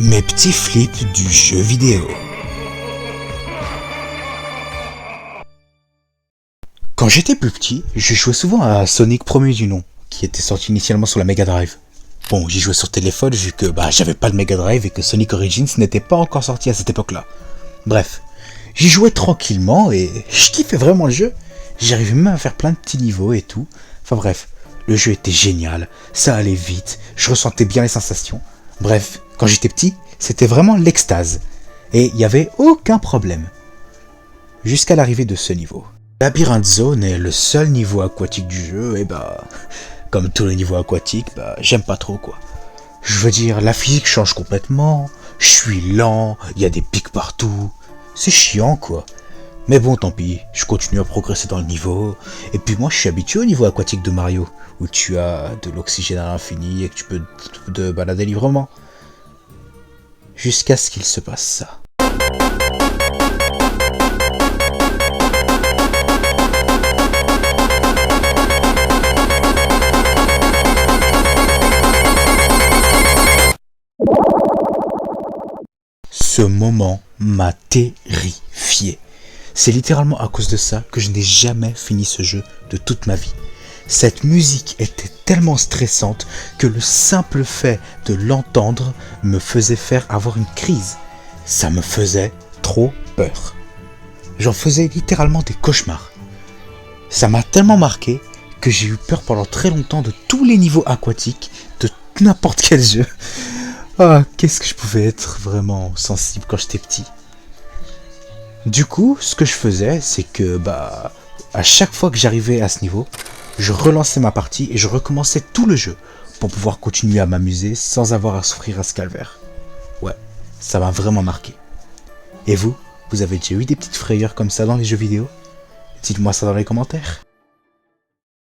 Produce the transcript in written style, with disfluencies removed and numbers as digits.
Mes petits flips du jeu vidéo. Quand j'étais plus petit, je jouais souvent à Sonic premier du nom, qui était sorti initialement sur la Mega Drive. Bon, j'y jouais sur téléphone vu que j'avais pas de Mega Drive et que Sonic Origins n'était pas encore sorti à cette époque-là. Bref, j'y jouais tranquillement et je kiffais vraiment le jeu. J'arrivais même à faire plein de petits niveaux et tout. Enfin bref, le jeu était génial, ça allait vite, je ressentais bien les sensations. Bref, quand j'étais petit, c'était vraiment l'extase. Et il n'y avait aucun problème. Jusqu'à l'arrivée de ce niveau. Labyrinth Zone est le seul niveau aquatique du jeu et comme tous les niveaux aquatiques, j'aime pas trop quoi. Je veux dire, la physique change complètement, je suis lent, il y a des pics partout, c'est chiant quoi. Mais bon tant pis, je continue à progresser dans le niveau, et puis moi je suis habitué au niveau aquatique de Mario, où tu as de l'oxygène à l'infini et que tu peux te balader librement. Jusqu'à ce qu'il se passe ça. Ce moment m'a terrifié. C'est littéralement à cause de ça que je n'ai jamais fini ce jeu de toute ma vie. Cette musique était tellement stressante que le simple fait de l'entendre me faisait faire avoir une crise. Ça me faisait trop peur. J'en faisais littéralement des cauchemars. Ça m'a tellement marqué que j'ai eu peur pendant très longtemps de tous les niveaux aquatiques, de n'importe quel jeu. Ah, qu'est-ce que je pouvais être vraiment sensible quand j'étais petit. Du coup, ce que je faisais, c'est que à chaque fois que j'arrivais à ce niveau, je relançais ma partie et je recommençais tout le jeu pour pouvoir continuer à m'amuser sans avoir à souffrir à ce calvaire. Ouais, ça m'a vraiment marqué. Et vous avez déjà eu des petites frayeurs comme ça dans les jeux vidéo? Dites-moi ça dans les commentaires.